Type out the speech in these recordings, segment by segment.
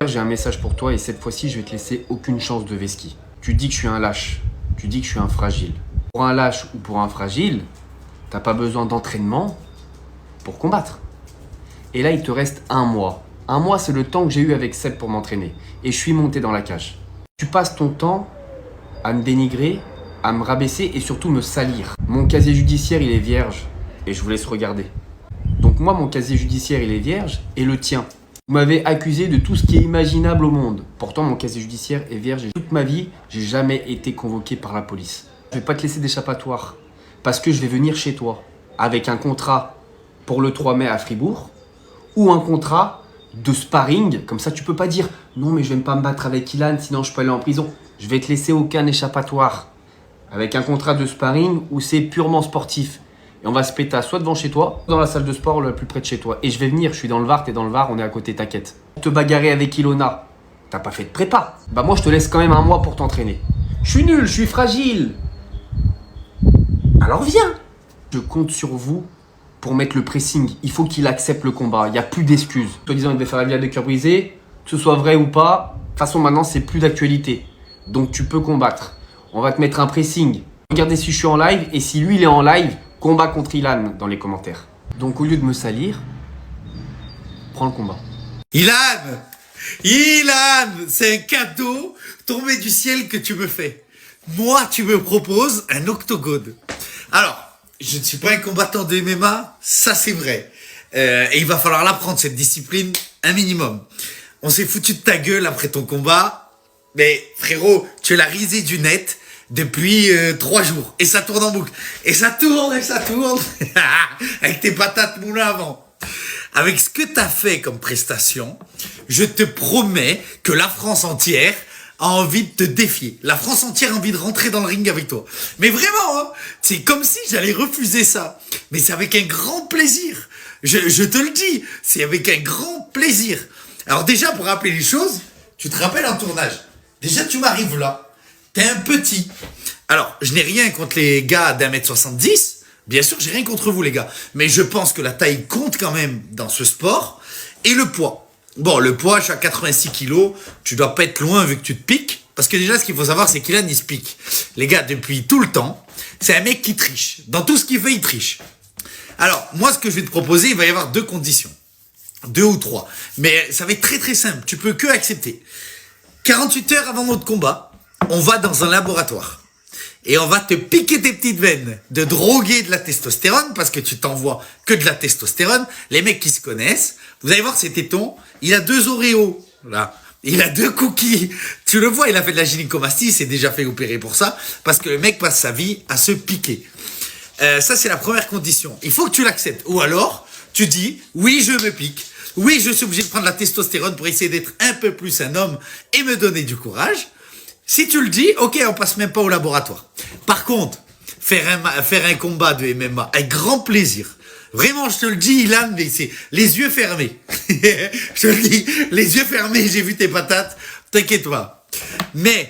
J'ai un message pour toi et cette fois-ci, je vais te laisser aucune chance de vesquille. Tu dis que je suis un lâche, tu dis que je suis un fragile. Pour un lâche ou pour un fragile, t'as pas besoin d'entraînement pour combattre. Et là, il te reste un mois. Un mois, c'est le temps que j'ai eu avec Seb pour m'entraîner. Et je suis monté dans la cage. Tu passes ton temps à me dénigrer, à me rabaisser et surtout me salir. Mon casier judiciaire, il est vierge et je vous laisse regarder. Donc moi, mon casier judiciaire, il est vierge et le tien. Vous m'avez accusé de tout ce qui est imaginable au monde. Pourtant, mon casier judiciaire est vierge et toute ma vie, j'ai jamais été convoqué par la police. Je vais pas te laisser d'échappatoire parce que je vais venir chez toi avec un contrat pour le 3 mai à Fribourg ou un contrat de sparring. Comme ça, tu peux pas dire non, mais je vais pas me battre avec Ilan, sinon je peux aller en prison. Je vais te laisser aucun échappatoire avec un contrat de sparring où c'est purement sportif. Et on va se péter soit devant chez toi, dans la salle de sport le plus près de chez toi. Et je vais venir, je suis dans le Var, t'es dans le Var, on est à côté, t'inquiète. Te bagarrer avec Ilona, t'as pas fait de prépa. Bah moi je te laisse quand même un mois pour t'entraîner. Je suis nul, je suis fragile. Alors viens. Je compte sur vous pour mettre le pressing. Il faut qu'il accepte le combat, il n'y a plus d'excuses. Toi disant il devait faire la vie à deux cœurs brisés, que ce soit vrai ou pas, de toute façon maintenant c'est plus d'actualité. Donc tu peux combattre. On va te mettre un pressing. Regardez si je suis en live et si lui il est en live, combat contre Ilan dans les commentaires. Donc au lieu de me salir, prends le combat. Ilan, c'est un cadeau tombé du ciel que tu me fais. Moi, tu me proposes un octogone. Alors, je ne suis pas un combattant de MMA, ça c'est vrai. Et il va falloir l'apprendre, cette discipline, un minimum. On s'est foutu de ta gueule après ton combat, mais frérot, tu es la risée du net depuis 3 jours. Et ça tourne en boucle. Et ça tourne. Avec tes patates moulin avant. Avec ce que t'as fait comme prestation, je te promets que la France entière a envie de te défier. La France entière a envie de rentrer dans le ring avec toi. Mais vraiment, hein, c'est comme si j'allais refuser ça. Mais c'est avec un grand plaisir. Je te le dis, c'est avec un grand plaisir. Alors déjà, pour rappeler les choses, tu te rappelles un tournage. Déjà, tu m'arrives là. T'es un petit. Alors, je n'ai rien contre les gars d'1m70. Bien sûr, j'ai rien contre vous, les gars. Mais je pense que la taille compte quand même dans ce sport. Et le poids. Bon, le poids, je suis à 86 kilos. Tu dois pas être loin vu que tu te piques. Parce que déjà, ce qu'il faut savoir, c'est qu'Ilan, il se pique. Les gars, depuis tout le temps, c'est un mec qui triche. Dans tout ce qu'il fait, il triche. Alors, moi, ce que je vais te proposer, il va y avoir 2 conditions. 2 ou 3. Mais ça va être très très simple. Tu peux que accepter. 48 heures avant notre combat, on va dans un laboratoire et on va te piquer tes petites veines, de droguer de la testostérone parce que tu t'envoies que de la testostérone. Les mecs qui se connaissent, vous allez voir ces tétons, il a 2 Oreos, là. Il a 2 cookies. Tu le vois, il a fait de la gynécomastie, il s'est déjà fait opérer pour ça parce que le mec passe sa vie à se piquer. Ça, c'est la première condition. Il faut que tu l'acceptes. Ou alors, tu dis, oui, je me pique. Oui, je suis obligé de prendre la testostérone pour essayer d'être un peu plus un homme et me donner du courage. Si tu le dis, ok, on passe même pas au laboratoire. Par contre, faire un combat de MMA avec grand plaisir. Vraiment, je te le dis, Ilan, mais c'est les yeux fermés. Je te le dis, les yeux fermés, j'ai vu tes patates. T'inquiète pas. Mais,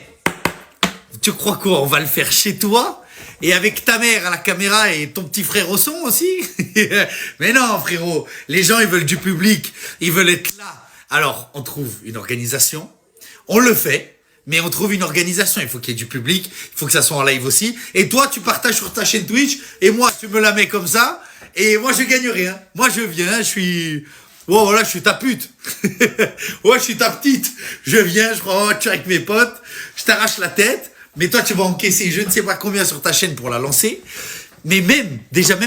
tu crois quoi? On va le faire chez toi? Et avec ta mère à la caméra et ton petit frère au son aussi? Mais non, frérot. Les gens, ils veulent du public. Ils veulent être là. Alors, on trouve une organisation. On le fait. Mais on trouve une organisation, il faut qu'il y ait du public, il faut que ça soit en live aussi. Et toi, tu partages sur ta chaîne Twitch, et moi, tu me la mets comme ça, et moi, je gagne rien. Moi, je viens, je suis... Oh, voilà, je suis ta pute. Ouais, je suis ta petite. Je viens, je prends un match avec mes potes, je t'arrache la tête, mais toi, tu vas encaisser je ne sais pas combien sur ta chaîne pour la lancer. Mais même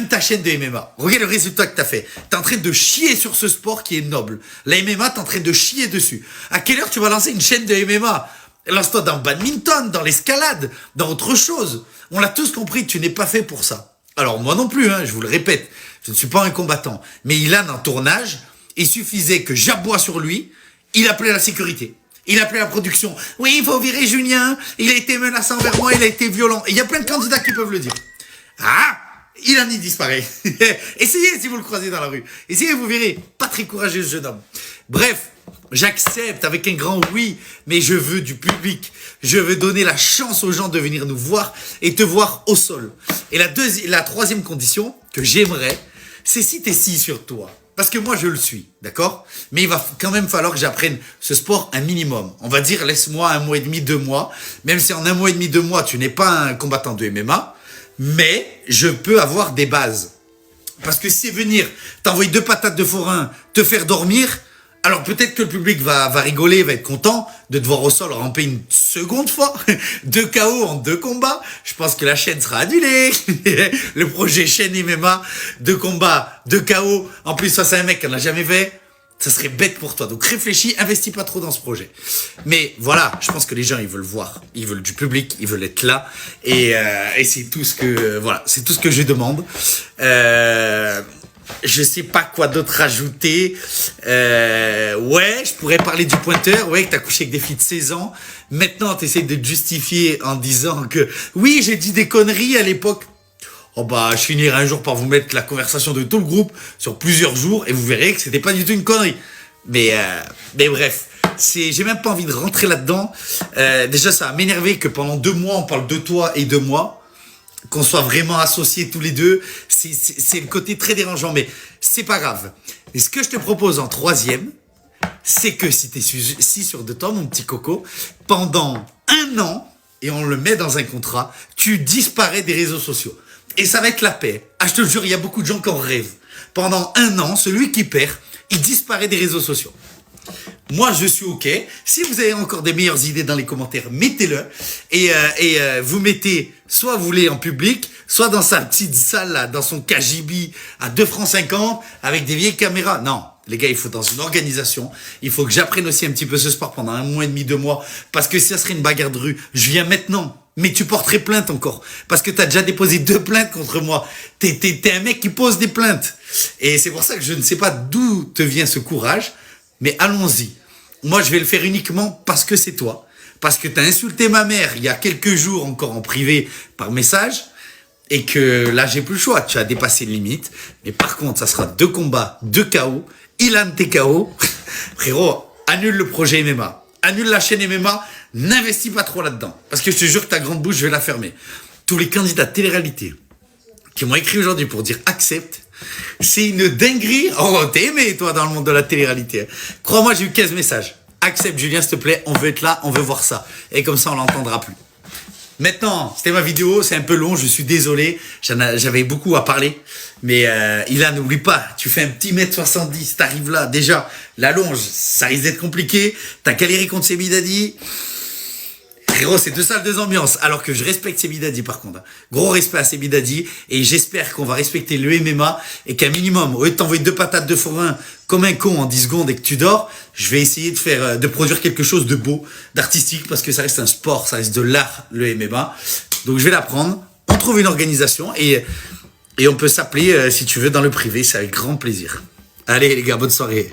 ta chaîne de MMA, regarde le résultat que t'as fait. T'es en train de chier sur ce sport qui est noble. La MMA, t'es en train de chier dessus. À quelle heure tu vas lancer une chaîne de MMA? Lance-toi dans le badminton, dans l'escalade, dans autre chose. On l'a tous compris, tu n'es pas fait pour ça. Alors moi non plus, hein, je vous le répète, je ne suis pas un combattant. Mais Ilan en tournage, il suffisait que j'aboie sur lui, il appelait la sécurité. Il appelait la production. Oui, il faut virer Julien, il a été menaçant envers moi, il a été violent. Et il y a plein de candidats qui peuvent le dire. Ah, Ilan il disparaît. Essayez si vous le croisez dans la rue. Essayez, vous verrez. Pas très courageux ce jeune homme. Bref. J'accepte avec un grand oui, mais je veux du public. Je veux donner la chance aux gens de venir nous voir et te voir au sol. Et la 3e condition que j'aimerais, c'est si t'es si sur toi. Parce que moi, je le suis, d'accord? Mais il va quand même falloir que j'apprenne ce sport un minimum. On va dire, laisse-moi 1 mois et demi, 2 mois. Même si en 1 mois et demi, 2 mois, tu n'es pas un combattant de MMA, mais je peux avoir des bases. Parce que si c'est venir t'envoyer 2 patates de forain, te faire dormir, alors peut-être que le public va rigoler, va être content de te voir au sol ramper une seconde fois. 2 KO en 2 combats. Je pense que la chaîne sera annulée. Le projet chaîne MMA, 2 combats, 2 KO. En plus, face à un mec qui n'en a jamais fait, ça serait bête pour toi. Donc réfléchis, investis pas trop dans ce projet. Mais voilà, je pense que les gens, ils veulent voir. Ils veulent du public, ils veulent être là. Et c'est tout ce que, voilà, c'est tout ce que je demande. Je sais pas quoi d'autre rajouter. Ouais, je pourrais parler du pointeur. Ouais, que t'as couché avec des filles de 16 ans. Maintenant, t'essayes de te justifier en disant que oui, j'ai dit des conneries à l'époque. Oh bah, je finirai un jour par vous mettre la conversation de tout le groupe sur plusieurs jours et vous verrez que c'était pas du tout une connerie. Mais bref, j'ai même pas envie de rentrer là-dedans. Déjà, ça va m'énerver que pendant 2 mois, on parle de toi et de moi. Qu'on soit vraiment associés tous les deux, c'est le côté très dérangeant, mais c'est pas grave. Et ce que je te propose en 3e, c'est que si t'es si sûr de toi, mon petit coco, pendant 1 an, et on le met dans un contrat, tu disparais des réseaux sociaux. Et ça va être la paix. Ah, je te le jure, il y a beaucoup de gens qui en rêvent. Pendant 1 an, celui qui perd, il disparaît des réseaux sociaux. Moi, je suis OK. Si vous avez encore des meilleures idées dans les commentaires, mettez-le. Et vous mettez, soit vous voulez en public, soit dans sa petite salle, là, dans son KGB, à 2,50 francs, avec des vieilles caméras. Non, les gars, il faut dans une organisation. Il faut que j'apprenne aussi un petit peu ce sport pendant 1 mois et demi, 2 mois. Parce que si ça serait une bagarre de rue, je viens maintenant. Mais tu porterais plainte encore. Parce que t'as déjà déposé 2 plaintes contre moi. T'es un mec qui pose des plaintes. Et c'est pour ça que je ne sais pas d'où te vient ce courage. Mais allons-y. Moi, je vais le faire uniquement parce que c'est toi. Parce que tu as insulté ma mère il y a quelques jours encore en privé par message. Et que là, j'ai plus le choix. Tu as dépassé les limites. Mais par contre, ça sera 2 combats, 2 KO. Ilan TKO. Frérot, annule le projet MMA. Annule la chaîne MMA. N'investis pas trop là-dedans. Parce que je te jure que ta grande bouche, je vais la fermer. Tous les candidats de télé-réalité qui m'ont écrit aujourd'hui pour dire accepte. C'est une dinguerie. Oh, t'es aimé, toi, dans le monde de la télé-réalité. Crois-moi, j'ai eu 15 messages. Accepte, Julien, s'il te plaît. On veut être là, on veut voir ça. Et comme ça, on l'entendra plus. Maintenant, c'était ma vidéo. C'est un peu long, je suis désolé. J'avais beaucoup à parler. Mais Ilan, n'oublie pas, tu fais un petit 1m70. T'arrives là, déjà, la longe, ça risque d'être compliqué. T'as galéré contre Sebidadi. Frérot, c'est 2 salles, 2 ambiances. Alors que je respecte Sebidadi par contre. Gros respect à Sebidadi. Et j'espère qu'on va respecter le MMA. Et qu'un minimum, au lieu de t'envoyer 2 patates de forain comme un con en 10 secondes et que tu dors, je vais essayer de produire quelque chose de beau, d'artistique. Parce que ça reste un sport, ça reste de l'art, le MMA. Donc je vais l'apprendre. On trouve une organisation. Et on peut s'appeler, si tu veux, dans le privé. C'est avec grand plaisir. Allez les gars, bonne soirée.